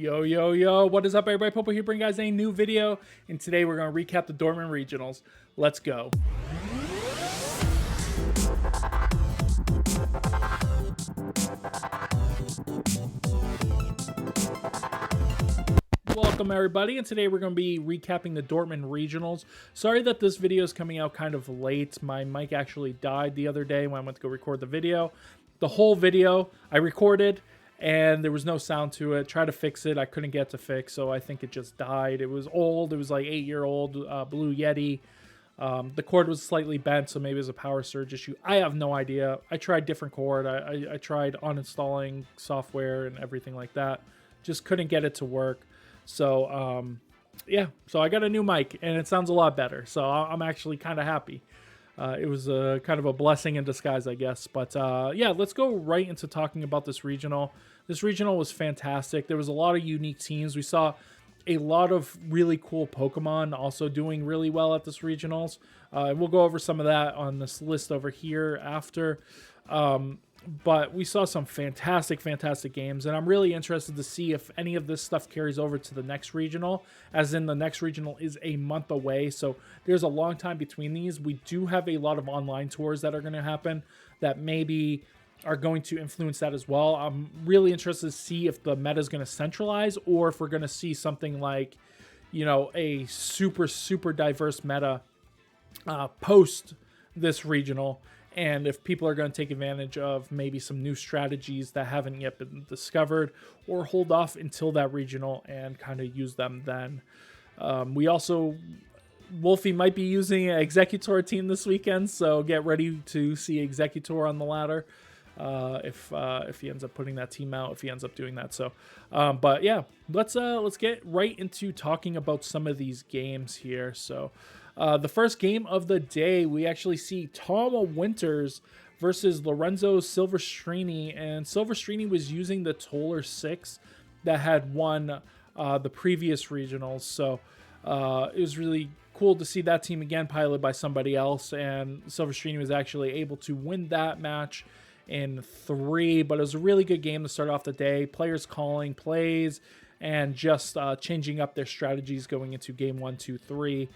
Yo, yo, yo, what is up, everybody? Popo here, bringing guys a new video, and today we're going to recap the Dortmund Regionals. Let's go. Welcome, everybody, and today we're going to be recapping the Dortmund Regionals. Sorry that this video is coming out kind of late. My mic actually died the other day when I went to go record the video. The whole video I recorded, and there was no sound to it. Tried to fix it. I couldn't get to fix, so I think it just died. It was old. It was like 8-year-old Blue Yeti. The cord was slightly bent, so maybe it was a power surge issue. I have no idea. I tried different cord. I tried uninstalling software and everything like that. Just couldn't get it to work. So, yeah. So I got a new mic, and it sounds a lot better. So I'm actually kind of happy. It was kind of a blessing in disguise, I guess. But yeah, let's go right into talking about this regional. This regional was fantastic. There was a lot of unique teams. We saw a lot of really cool Pokemon also doing really well at this regionals. And we'll go over some of that on this list over here after. But we saw some fantastic games, and I'm really interested to see if any of this stuff carries over to the next regional, as in the next regional is a month away, so there's a long time between these. We do have a lot of online tours that are going to happen that maybe are going to influence that as well. I'm really interested to see if the meta is going to centralize, or if we're going to see something like, you know, a super diverse meta post this regional. And if people are going to take advantage of maybe some new strategies that haven't yet been discovered, or hold off until that regional and kind of use them then. We also, Wolfie might be using an Executor team this weekend, so get ready to see Executor on the ladder if he ends up putting that team out, if he ends up doing that. So, but yeah, let's get right into talking about some of these games here. So. The first game of the day, we actually see Tom Winters versus Lorenzo Silvestrini, and Silvestrini was using the Toller 6 that had won the previous regionals, so it was really cool to see that team again piloted by somebody else, and Silvestrini was actually able to win that match in 3, but it was a really good game to start off the day. Players calling plays and just changing up their strategies going into game 1, 2, 3.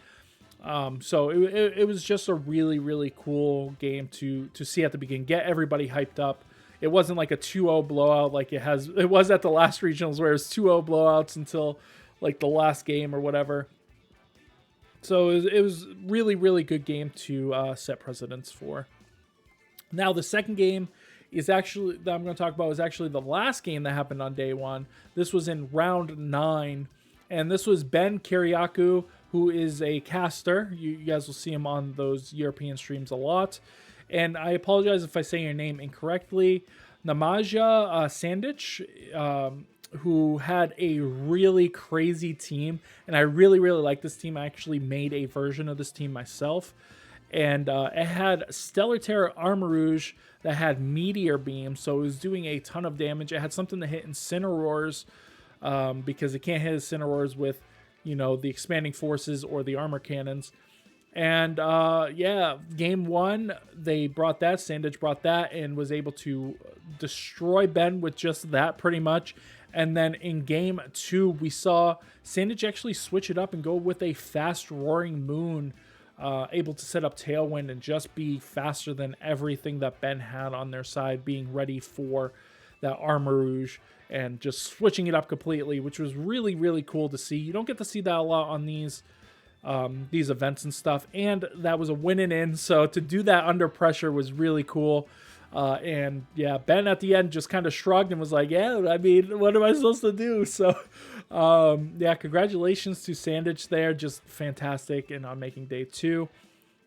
So it was just a really cool game to see at the beginning, get everybody hyped up. It wasn't like a 2-0 blowout like it was at the last regionals, where it was 2-0 blowouts until like the last game or whatever. So it was really good game to set precedents for. Now the second game is actually that I'm going to talk about is actually the last game that happened on day 1. This was in round 9, and this was Ben Kiriakou, who is a caster. You guys will see him on those European streams a lot. And I apologize if I say your name incorrectly. Namaja Sandic, who had a really crazy team. And I really like this team. I actually made a version of this team myself. And it had Stellar Terra Armarouge that had Meteor Beam. So it was doing a ton of damage. It had something to hit Incineroars, because it can't hit Incineroars with, you know, the expanding forces or the armor cannons. And yeah, game 1, they brought that. Sandage brought that and was able to destroy Ben with just that pretty much. And then in game 2, we saw Sandage actually switch it up and go with a fast Roaring Moon, able to set up Tailwind and just be faster than everything that Ben had on their side, being ready for that Armarouge and just switching it up completely, which was really cool to see. You don't get to see that a lot on these events and stuff, and that was a win and in, so to do that under pressure was really cool. And yeah, Ben at the end just kind of shrugged and was like, yeah, I mean, what am I supposed to do? So yeah, congratulations to Sandich there, just fantastic, and on making day 2.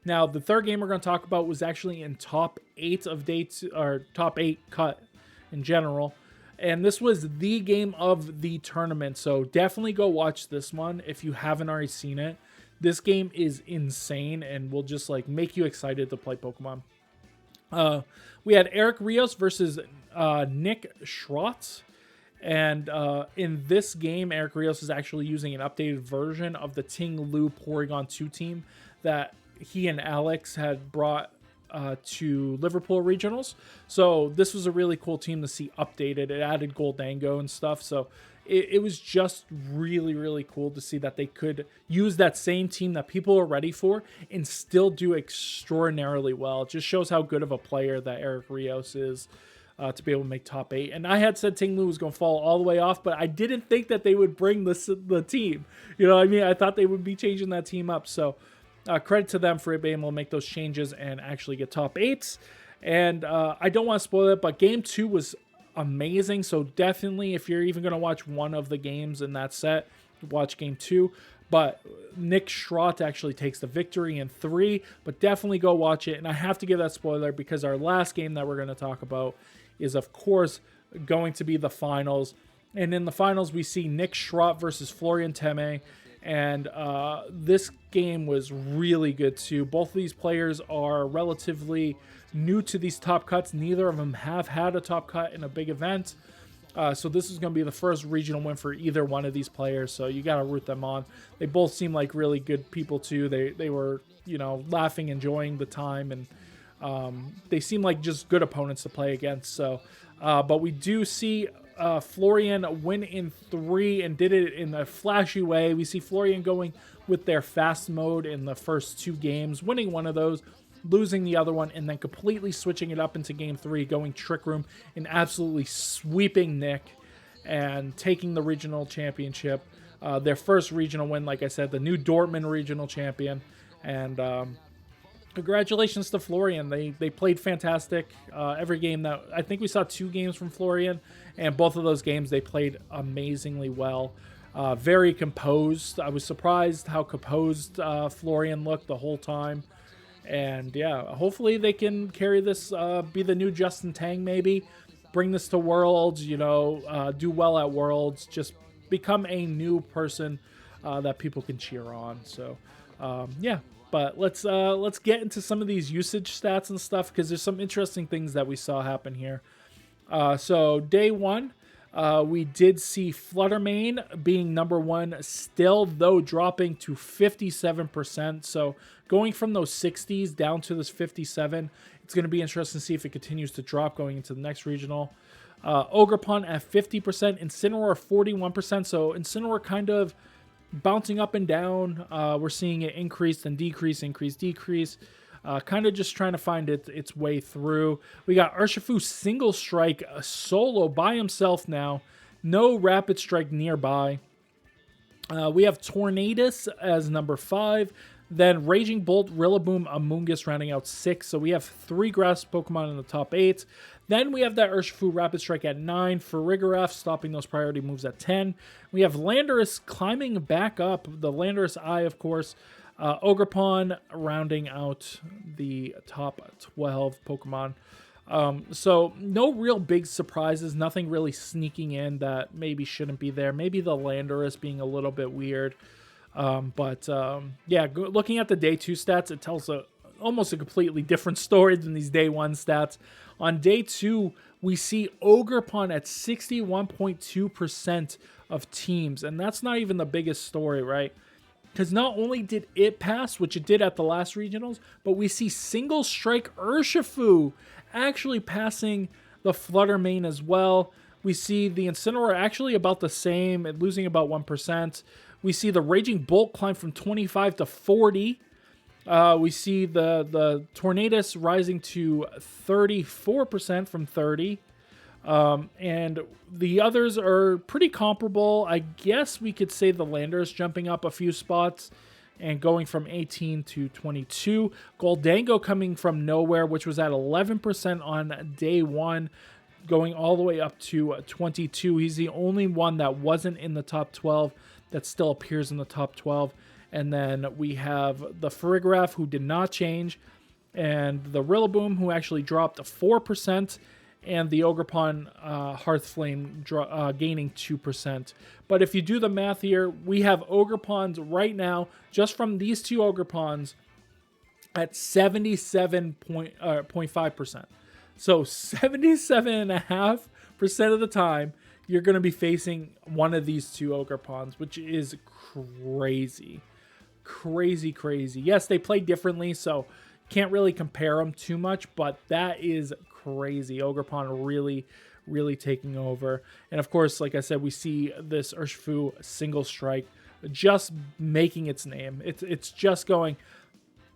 Now the third game we're going to talk about was actually in top 8 of day 2, or top 8 cut in general. And this was the game of the tournament, so definitely go watch this one if you haven't already seen it. This game is insane and will just like make you excited to play Pokemon. We had Eric Rios versus Nick Schwartz. And in this game, Eric Rios is actually using an updated version of the Ting Lu Porygon 2 team that he and Alex had brought to Liverpool regionals. So this was a really cool team to see updated. It added Goldango and stuff. So it was just really, really cool to see that they could use that same team that people are ready for and still do extraordinarily well. It just shows how good of a player that Eric Rios is. To be able to make top 8. And I had said Ting Lu was going to fall all the way off, but I didn't think that they would bring the team. You know what I mean? I thought they would be changing that team up. So credit to them for being able to make those changes and actually get top 8s. And I don't want to spoil it, but Game 2 was amazing. So definitely, if you're even going to watch one of the games in that set, watch Game 2. But Nick Schrott actually takes the victory in 3, but definitely go watch it. And I have to give that spoiler because our last game that we're going to talk about is, of course, going to be the finals. And in the finals, we see Nick Schrott versus Florian Temme. And this game was really good, too. Both of these players are relatively new to these top cuts. Neither of them have had a top cut in a big event. So this is going to be the first regional win for either one of these players. So you got to root them on. They both seem like really good people, too. They were, you know, laughing, enjoying the time, and they seem like just good opponents to play against. So, but we do see Florian win in 3 and did it in a flashy way. We see Florian going with their fast mode in the first 2 games, winning one of those, losing the other one, and then completely switching it up into Game 3, going Trick Room and absolutely sweeping Nick and taking the regional championship. Their first regional win, like I said, the new Dortmund regional champion. And congratulations to Florian. They played fantastic. Every game that I think we saw 2 games from Florian, and both of those games they played amazingly well. Very composed. I was surprised how composed Florian looked the whole time. And yeah, hopefully they can carry this, be the new Justin Tang maybe, bring this to Worlds, you know, do well at Worlds, just become a new person that people can cheer on. So yeah. But let's get into some of these usage stats and stuff, because there's some interesting things that we saw happen here. So day 1, we did see Fluttermane being number 1 still, though dropping to 57%. So going from those 60s down to this 57, it's going to be interesting to see if it continues to drop going into the next regional. Ogrepon at 50%, Incineroar 41%. So Incineroar kind of bouncing up and down. We're seeing it increase and decrease, increase, decrease. Kind of just trying to find its way through. We got Urshifu single strike solo by himself now. No rapid strike nearby. We have Tornadus as number 5. Then Raging Bolt, Rillaboom, Amoonguss rounding out 6. So we have 3 grass Pokemon in the top 8. Then we have that Urshifu Rapid Strike at 9. Farigiraf stopping those priority moves at 10. We have Landorus climbing back up. The Landorus Eye, of course. Ogrepon rounding out the top 12 Pokemon. So no real big surprises. Nothing really sneaking in that maybe shouldn't be there. Maybe the Landorus being a little bit weird. Yeah, looking at the day 2 stats, it tells almost a completely different story than these day 1 stats. On day 2, we see Ogrepon at 61.2% of teams, and that's not even the biggest story, right? Because not only did it pass, which it did at the last regionals, but we see single strike Urshifu actually passing the Fluttermane as well. We see the Incineroar actually about the same, losing about 1%. We see the Raging Bolt climb from 25 to 40. We see the Tornadus rising to 34% from 30. And the others are pretty comparable. I guess we could say the Landorus jumping up a few spots and going from 18 to 22. Goldango coming from nowhere, which was at 11% on day 1, going all the way up to 22. He's the only one that wasn't in the top 12 that still appears in the top 12. And then we have the Farigiraf, who did not change, and the Rillaboom, who actually dropped 4%, and the Ogrepon Hearthflame gaining 2%. But if you do the math here, we have Ogrepons right now, just from these 2 Ogrepons, at 77.5%. So 77.5% of the time, you're going to be facing one of these 2 Ogrepons, which is crazy. Crazy. Yes, they play differently, so can't really compare them too much, but that is crazy. Ogrepon really, really taking over. And of course, like I said, we see this Urshifu single strike just making its name. It's just going,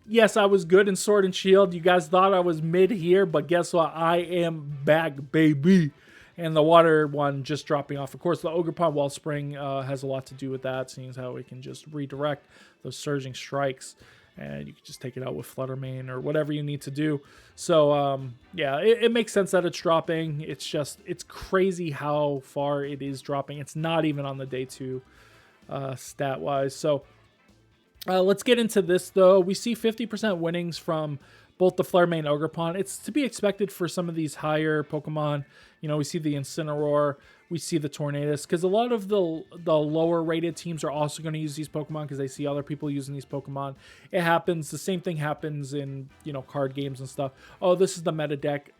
yes, I was good in Sword and Shield. You guys thought I was mid here, but guess what? I am back, baby. And the water one just dropping off. Of course, the Ogerpon Wellspring has a lot to do with that, seeing as how it can just redirect those surging strikes. And you can just take it out with Flutter Mane or whatever you need to do. So, yeah, it makes sense that it's dropping. It's crazy how far it is dropping. It's not even on the day 2 stat-wise. So, let's get into this, though. We see 50% winnings from both the Flare Mane and Ogerpon. It's to be expected for some of these higher Pokemon. You know, we see the Incineroar, we see the Tornadus, because a lot of the lower rated teams are also going to use these Pokemon because they see other people using these Pokemon. It happens. The same thing happens in, you know, card games and stuff. Oh, this is the meta deck.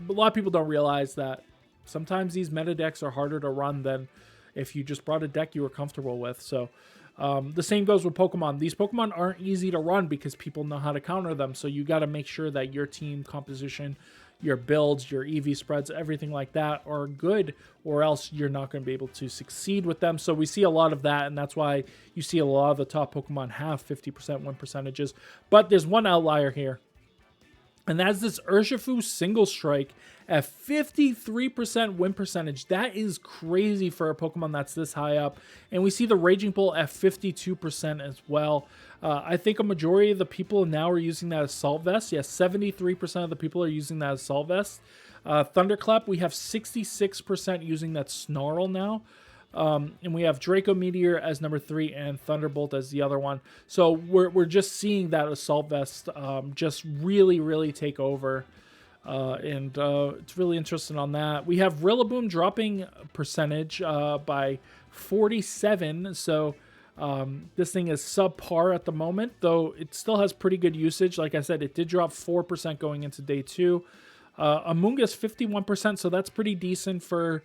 A lot of people don't realize that sometimes these meta decks are harder to run than if you just brought a deck you were comfortable with. So the same goes with Pokemon. These Pokemon aren't easy to run because people know how to counter them. So you got to make sure that your team composition, your builds, your EV spreads, everything like that are good, or else you're not going to be able to succeed with them. So we see a lot of that, and that's why you see a lot of the top Pokemon have 50% win percentages. But there's one outlier here, and that's this Urshifu single strike at 53% win percentage. That is crazy for a Pokemon that's this high up. And we see the Raging Bolt at 52% as well. I think a majority of the people now are using that as Assault Vest. Yes, 73% of the people are using that as Assault Vest. Thunderclap, we have 66% using that Snarl now. And we have Draco Meteor as number 3 and Thunderbolt as the other one. So we're just seeing that Assault Vest just really take over. And it's really interesting on that. We have Rillaboom dropping percentage by 47. So this thing is subpar at the moment, though it still has pretty good usage. Like I said, it did drop 4% going into day 2. Amoonguss 51%, so that's pretty decent for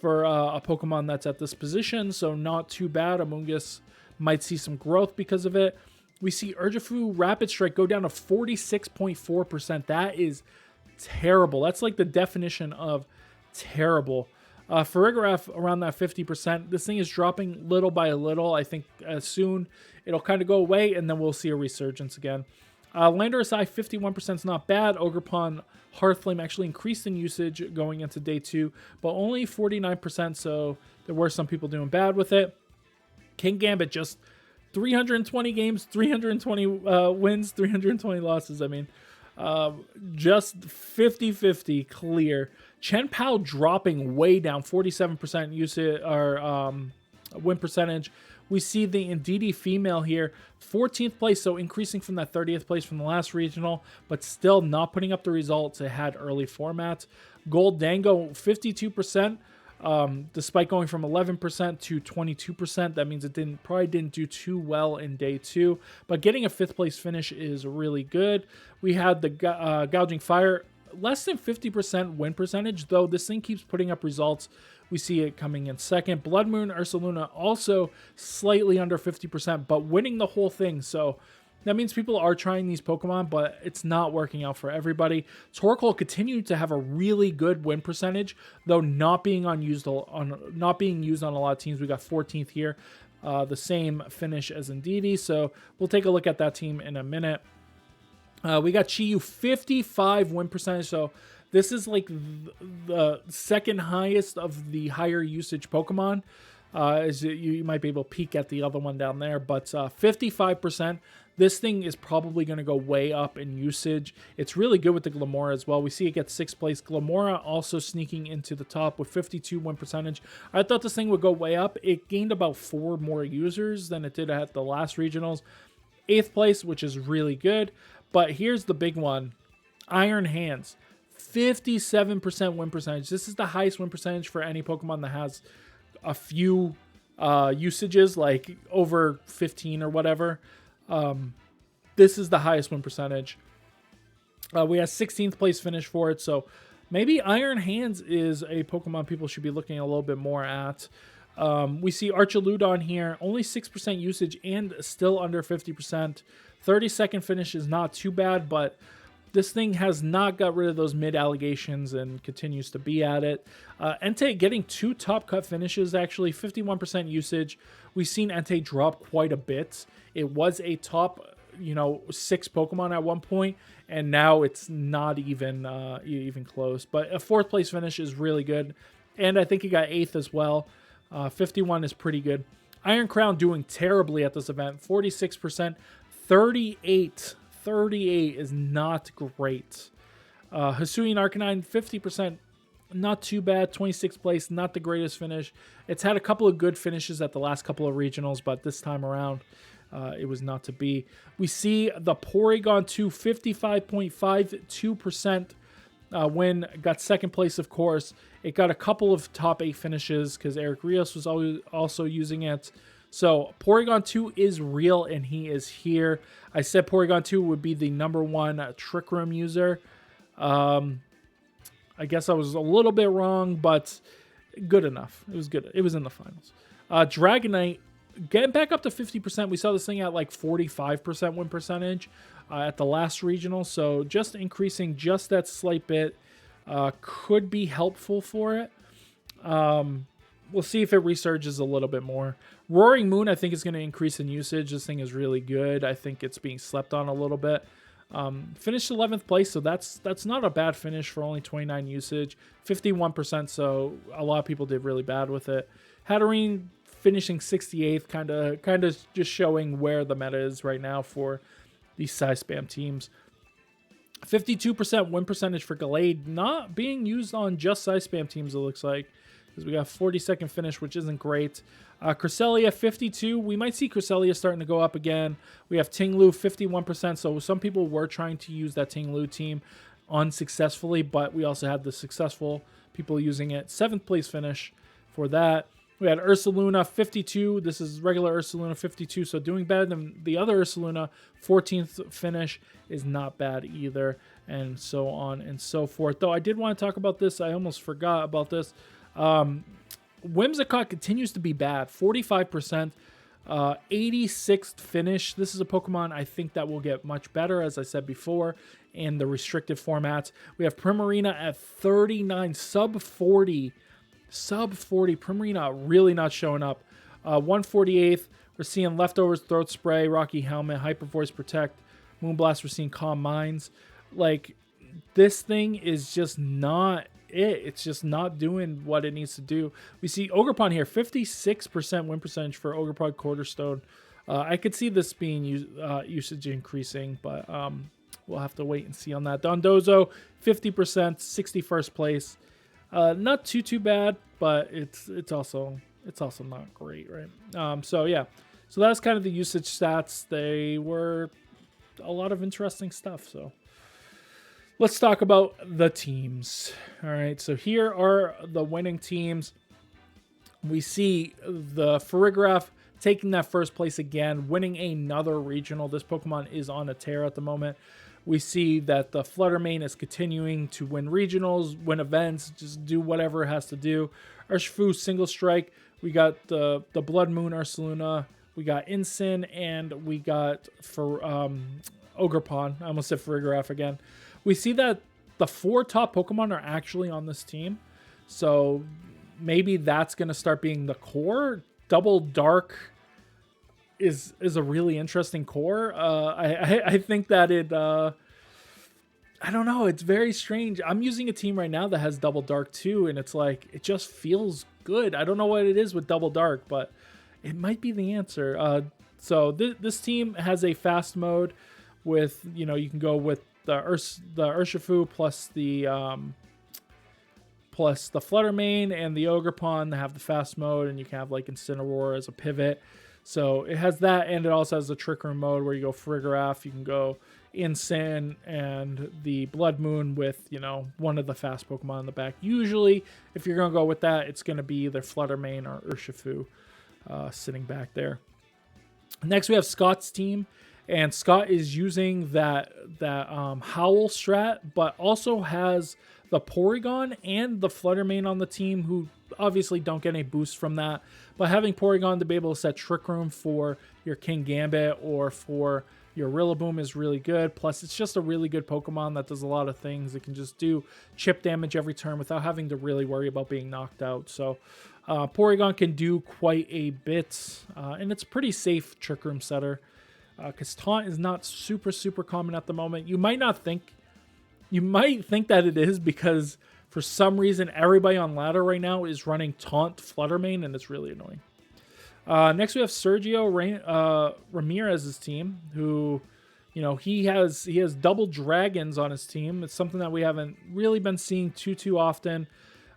a Pokemon that's at this position, so not too bad. Amoonguss might see some growth because of it. We see Urshifu Rapid Strike go down to 46.4%. That is terrible. That's like the definition of terrible. Farigiraf around that 50%. This thing is dropping little by little. I think soon it'll kind of go away, and then we'll see a resurgence again. Landorus Eye 51% is not bad. Ogerpon Hearthflame actually increased in usage going into day 2, but only 49%, so there were some people doing bad with it. King Gambit just 320 games, 320 wins, 320 losses. I mean, just 50-50 clear. Chen Pao dropping way down, 47% usage or win percentage. We see the Indeedee female here, 14th place, so increasing from that 30th place from the last regional, but still not putting up the results it had early formats. Gold Dango, 52%, despite going from 11% to 22%. That means it probably didn't do too well in day 2, but getting a 5th place finish is really good. We had the Gouging Fire, less than 50% win percentage, though this thing keeps putting up results. We see it coming in 2nd. Blood Moon Ursaluna also slightly under 50%, but winning the whole thing. So that means people are trying these Pokemon, but it's not working out for everybody. Torkoal continued to have a really good win percentage, though not being used on a lot of teams. We got 14th here, the same finish as Indeedee. So we'll take a look at that team in a minute. We got Chi-Yu 55 win percentage, so this is like the second highest of the higher usage Pokemon. You might be able to peek at the other one down there, but 55%. This thing is probably going to go way up in usage. It's really good with the Glamora as well. We see it get 6th place. Glamora also sneaking into the top with 52 win percentage. I thought this thing would go way up. It gained about 4 more users than it did at the last regionals. 8th place, which is really good. But here's the big one. Iron Hands. 57% win percentage. This is the highest win percentage for any Pokemon that has a few usages, like over 15 or whatever. This is the highest win percentage. We have 16th place finish for it, so maybe Iron Hands is a Pokemon people should be looking a little bit more at. We see Archaludon here, only 6% usage and still under 50%. 32nd finish is not too bad, but This thing has not got rid of those mid allegations and continues to be at it. Entei getting 2 top cut finishes, actually 51% usage. We've seen Entei drop quite a bit. It was a top 6 Pokemon at one point, and now it's not even close. But a 4th place finish is really good, and I think he got 8th as well. 51 is pretty good. Iron Crown doing terribly at this event, 46%, 38 is not great. Hisuian Arcanine, 50%, not too bad. 26th place, not the greatest finish. It's had a couple of good finishes at the last couple of regionals, but this time around, it was not to be. We see the Porygon 2, 55.52% win. Got 2nd place, of course. It got a couple of top 8 finishes because Eric Rios was also using it. So Porygon 2 is real, and he is here. I said Porygon 2 would be the #1 Trick Room user. I guess I was a little bit wrong, but good enough. It was good. It was in the finals. Dragonite getting back up to 50%. We saw this thing at like 45% win percentage at the last regional. So just increasing just that slight bit could be helpful for it. We'll see if it resurges a little bit more. Roaring Moon, I think, is going to increase in usage. This thing is really good. I think it's being slept on a little bit. Finished 11th place, so that's not a bad finish for only 29 usage. 51%, so a lot of people did really bad with it. Hatterene finishing 68th, kind of just showing where the meta is right now for these size spam teams. 52% win percentage for Gallade, not being used on just size spam teams, it looks like, because we got 42nd finish, which isn't great. Cresselia 52. We might see Cresselia starting to go up again. We have Tinglu 51%. So some people were trying to use that Tinglu team unsuccessfully, but we also had the successful people using it. 7th place finish for that. We had Ursaluna 52. This is regular Ursaluna 52. So doing better than the other Ursaluna. 14th finish is not bad either. And so on and so forth. Though I did want to talk about this. I almost forgot about this. Whimsicott continues to be bad. 45%. 86th finish. This is a Pokemon I think that will get much better, as I said before, in the restricted formats. We have Primarina at 39. Sub 40. Primarina really not showing up. 148th. We're seeing Leftovers, Throat Spray, Rocky Helmet, Hyper Voice Protect, Moonblast. We're seeing Calm Minds. Like, this thing is just not it. It's just not doing what it needs to do. We see Ogerpon here, 56% win percentage for Ogerpon Quarterstone. I could see this being usage increasing, but we'll have to wait and see on that. Dondozo, 50%, 61st place. Not too bad, but it's also not great, right? So yeah, so that's kind of the usage stats. They were a lot of interesting stuff. So let's talk about the teams. All right, so here are the winning teams. We see the Farigiraf taking that 1st place again, winning another regional. This Pokemon is on a tear at the moment. We see that the Fluttermane is continuing to win regionals, win events, just do whatever it has to do. Urshifu single strike. We got the Blood Moon Ursaluna. We got Incin, and we got for Ogerpon. I almost said Farigiraf again. We see that the 4 top Pokemon are actually on this team. So maybe that's going to start being the core. Double Dark is a really interesting core. I think that it... I don't know. It's very strange. I'm using a team right now that has Double Dark too, and it's like, it just feels good. I don't know what it is with Double Dark, but it might be the answer. So this team has a fast mode with, you can go with the Urshifu plus the Fluttermane and the Ogerpon that have the fast mode, and you can have like Incineroar as a pivot. So it has that, and it also has the Trick Room mode where you go Farigiraf, you can go Incin and the Blood Moon with, one of the fast Pokemon in the back. Usually, if you're going to go with that, it's going to be either Fluttermane or Urshifu sitting back there. Next, we have Scott's team, and Scott is using that Howl strat, but also has the Porygon and the Fluttermane on the team, who obviously don't get any boost from that. But having Porygon to be able to set Trick Room for your King Gambit or for Your Rillaboom is really good. Plus, it's just a really good Pokemon that does a lot of things. It can just do chip damage every turn without having to really worry about being knocked out. So, Porygon can do quite a bit. And it's a pretty safe Trick Room setter. Because Taunt is not super common at the moment. You might think that it is because for some reason everybody on ladder right now is running Taunt Flutter Mane, and it's really annoying. Next we have Sergio Ramirez's team, who, you know, he has double dragons on his team. It's something that we haven't really been seeing too often.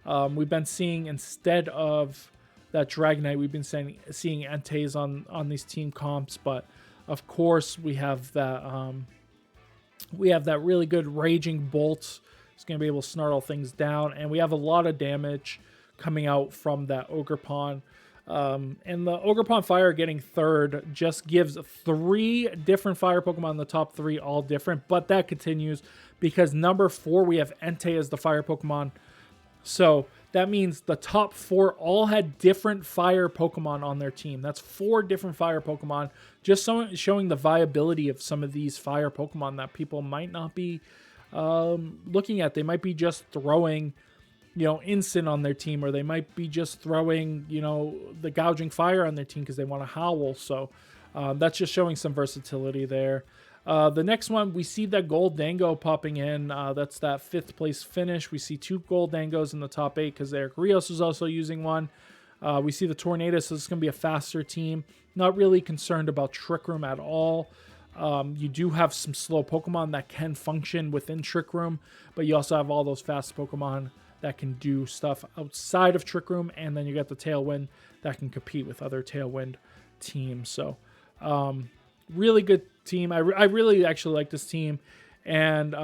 We've been seeing, instead of that Dragonite, we've been seeing Entei on these team comps, but of course we have that really good Raging Bolt. It's going to be able to snarl things down, and we have a lot of damage coming out from that Ogerpon. And the Ogerpon Fire getting third just gives 3 different fire Pokemon in the top 3, all different, but that continues because number 4 we have Entei as the fire Pokemon. So that means the top 4 all had different fire Pokemon on their team. That's 4 different fire Pokemon, just showing the viability of some of these fire Pokemon that people might not be looking at. They might be just throwing, you know, Instant on their team, or they might be just throwing, you know, the Gouging Fire on their team because they want to Howl. So that's just showing some versatility there. The next one, we see that Goldango popping in. That's that 5th place finish. We see 2 Goldangos in the top 8 because Eric Rios is also using one. We see the Tornado, so it's going to be a faster team. Not really concerned about Trick Room at all. You do have some slow Pokemon that can function within Trick Room, but you also have all those fast Pokemon that can do stuff outside of Trick Room, and then you got the Tailwind that can compete with other Tailwind teams. So, really good team. I really actually like this team. And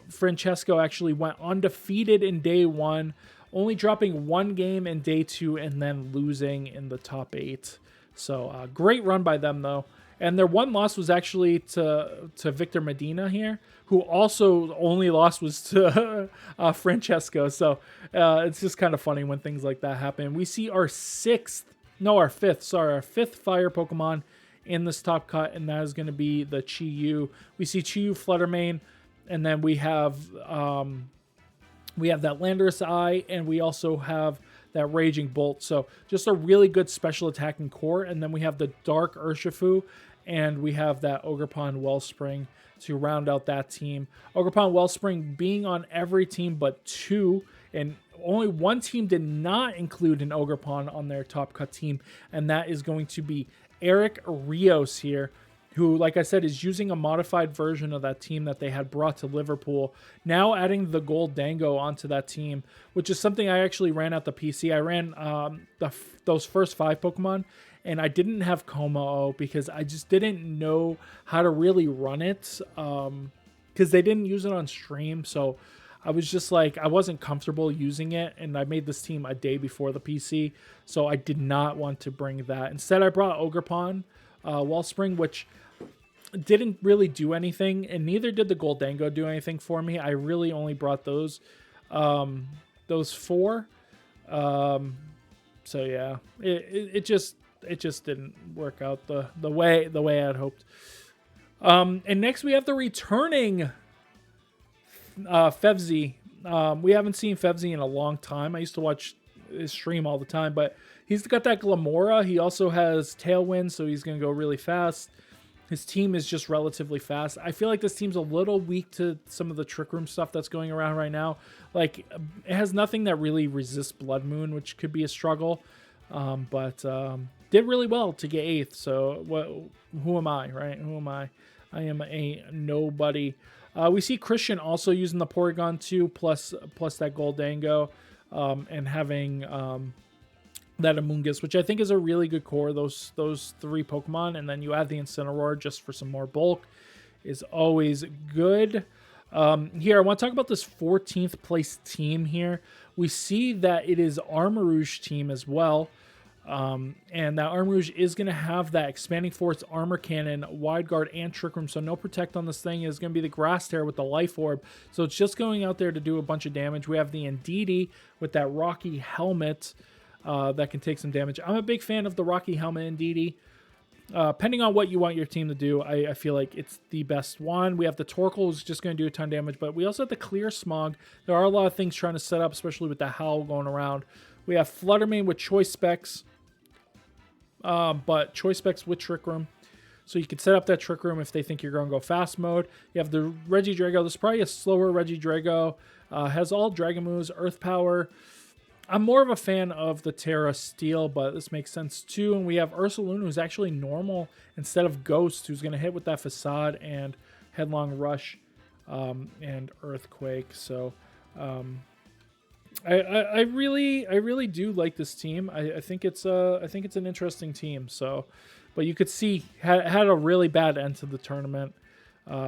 Francesco actually went undefeated in day 1, only dropping 1 game in day 2 and then losing in the top 8. So great run by them, though. And their one loss was actually to Victor Medina here, who also only loss was to Francesco. So it's just kind of funny when things like that happen. We see our 5th fire Pokemon in this top cut, and that is going to be the Chi-Yu. We see Chi-Yu Flutter Mane, and then we have that Landorus Eye, and we also have that Raging Bolt. So just a really good special attacking core, and then we have the Dark Urshifu, and we have that Ogerpon Wellspring to round out that team. Ogerpon Wellspring being on every team but 2, and only 1 team did not include an Ogerpon on their top cut team, and that is going to be Eric Rios here, who, like I said, is using a modified version of that team that they had brought to Liverpool, now adding the Goldango onto that team, which is something I actually ran at the PC. I ran those first 5 Pokemon, and I didn't have Como because I just didn't know how to really run it, because they didn't use it on stream. So I was just like, I wasn't comfortable using it, and I made this team a day before the PC, so I did not want to bring that. Instead, I brought Ogerpon Wellspring, which didn't really do anything, and neither did the Goldango do anything for me. I really only brought those 4. So yeah, it just didn't work out the way I'd hoped. And next we have the returning Fevzi. We haven't seen Fevzi in a long time. I used to watch his stream all the time, but he's got that Glamora. He also has Tailwind, so he's going to go really fast. His team is just relatively fast. I feel like this team's a little weak to some of the Trick Room stuff that's going around right now. Like, it has nothing that really resists Blood Moon, which could be a struggle. But did really well to get 8th. So who am I, right? Who am I? I am a nobody. We see Christian also using the Porygon 2 plus that Goldango, and having that Amoonguss, which I think is a really good core, those 3 Pokemon, and then you add the Incineroar just for some more bulk is always good. Here, I want to talk about this 14th place team here. We see that it is Armarouge team as well. And that Armarouge is going to have that Expanding Force, Armor Cannon, Wide Guard, and Trick Room. So no Protect on this thing. Is going to be the Grass Tear with the Life Orb. So it's just going out there to do a bunch of damage. We have the Indeedee with that Rocky Helmet that can take some damage. I'm a big fan of the Rocky Helmet Indeedee. Depending on what you want your team to do, I feel like it's the best one. We have the Torkoal, who's just going to do a ton of damage, but we also have the Clear Smog. There are a lot of things trying to set up, especially with the Howl going around. We have Fluttermane with Choice Specs, but Choice Specs with Trick Room. So you can set up that Trick Room if they think you're going to go fast mode. You have the Regidrago. This is probably a slower Regidrago. Has all Dragon moves, Earth Power. I'm more of a fan of the Terra Steel, but this makes sense too. And we have Ursaluna, who's actually normal instead of Ghost, who's going to hit with that Facade and Headlong Rush and Earthquake. So I really do like this team. I think it's an interesting team. So, but you could see had a really bad end to the tournament.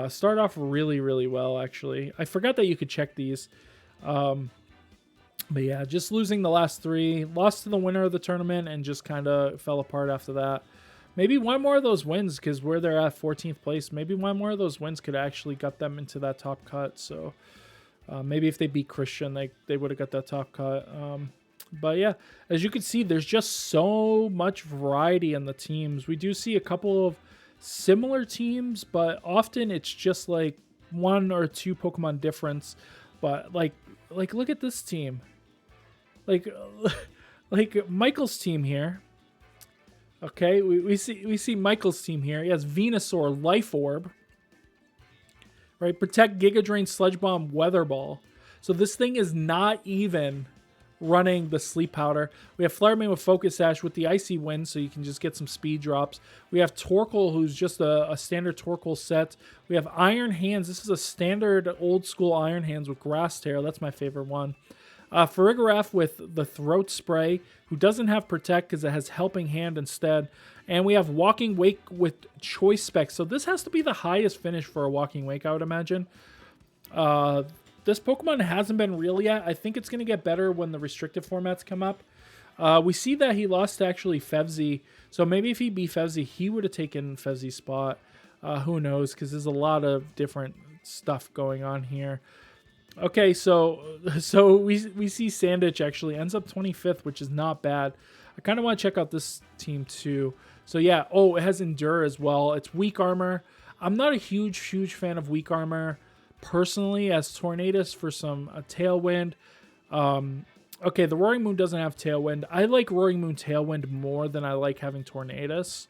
Started off really well, actually. I forgot that you could check these. But yeah, just losing the last 3, lost to the winner of the tournament, and just kind of fell apart after that. Maybe one more of those wins, because where they're at 14th place, maybe one more of those wins could actually got them into that top cut. So maybe if they beat Christian, they would have got that top cut. But yeah, as you can see, there's just so much variety in the teams. We do see a couple of similar teams, but often it's just like 1 or 2 Pokemon difference. But like look at this team. Like Michael's team here. Okay, we see Michael's team here. He has Venusaur, Life Orb. Right, Protect, Giga Drain, Sludge Bomb, Weather Ball. So this thing is not even running the Sleep Powder. We have Fluttermane with Focus Sash with the Icy Wind, so you can just get some speed drops. We have Torkoal, who's just a standard Torkoal set. We have Iron Hands. This is a standard old school Iron Hands with Grass Tear. That's my favorite one. Farigiraf with the Throat Spray, who doesn't have Protect because it has Helping Hand instead. And we have Walking Wake with Choice Specs. So this has to be the highest finish for a Walking Wake, I would imagine. This Pokemon hasn't been real yet. I think it's going to get better when the restricted formats come up. We see that he lost to actually Fevzi. So maybe if he beat Fevzi, he would have taken Fevzi's spot. Who knows? Because there's a lot of different stuff going on here. Okay, so we see Sandwich actually ends up 25th, which is not bad. I kind of want to check out this team too. So yeah, oh, it has Endure as well. It's Weak Armor. I'm not a huge fan of Weak Armor personally, as Tornadus for some Tailwind. Okay, the Roaring Moon doesn't have Tailwind. I like Roaring Moon Tailwind more than I like having Tornadus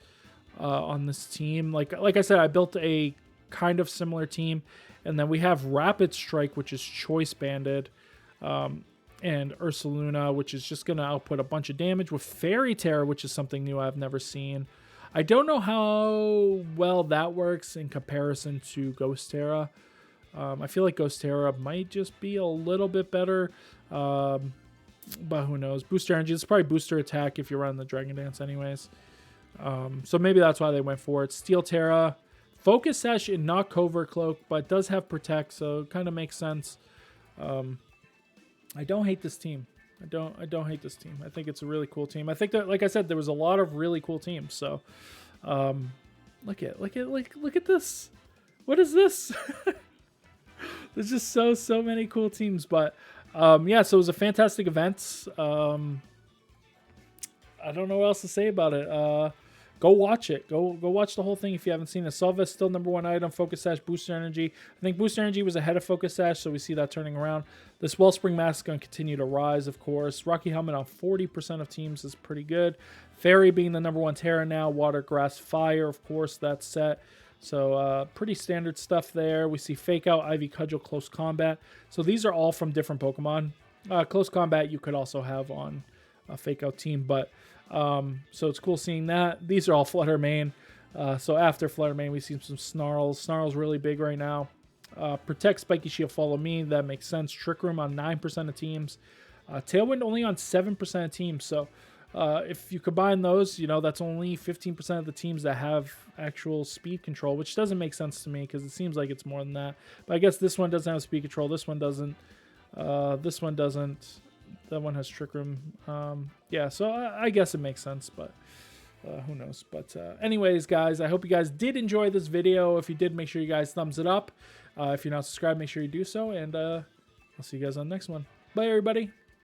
on this team. Like I said, I built a kind of similar team. And then we have Rapid Strike, which is Choice Banded, and Ursaluna, which is just going to output a bunch of damage, with Fairy Terror, which is something new I've never seen. I don't know how well that works in comparison to Ghost Terra. I feel like Ghost Terra might just be a little bit better, but who knows. Booster Energy, it's probably Booster Attack if you're running the Dragon Dance anyways. So maybe that's why they went for it. Steel Terra. Focus Sash and not Covert Cloak, but does have Protect, so it kind of makes sense. I don't hate this team. I don't hate this team. I think it's a really cool team. I think that, like I said, there was a lot of really cool teams. So, look at this. What is this? There's just so many cool teams. But yeah, so it was a fantastic event. I don't know what else to say about it. Go watch it. Go watch the whole thing if you haven't seen it. Salva still #1 item. Focus Sash, Booster Energy. I think Booster Energy was ahead of Focus Sash, so we see that turning around. This Wellspring Mask is going to continue to rise, of course. Rocky Helmet on 40% of teams is pretty good. Fairy being the #1 Terra now. Water, Grass, Fire, of course, that's set. So pretty standard stuff there. We see Fake Out, Ivy Cudgel, Close Combat. So these are all from different Pokemon. Close Combat you could also have on a Fake Out team, but so it's cool seeing that. These are all Fluttermane. So after Fluttermane, we see some Snarls. Snarl's really big right now. Protect, Spiky Shield, Follow Me. That makes sense. Trick Room on 9% of teams. Tailwind only on 7% of teams. So if you combine those, you know, that's only 15% of the teams that have actual speed control, which doesn't make sense to me because it seems like it's more than that. But I guess this one doesn't have speed control. This one doesn't. This one doesn't. That one has Trick Room. Yeah, so I guess it makes sense, but who knows. But anyways, guys, I hope you guys did enjoy this video. If you did, make sure you guys thumbs it up. If you're not subscribed, make sure you do so. And I'll see you guys on the next one. Bye, everybody.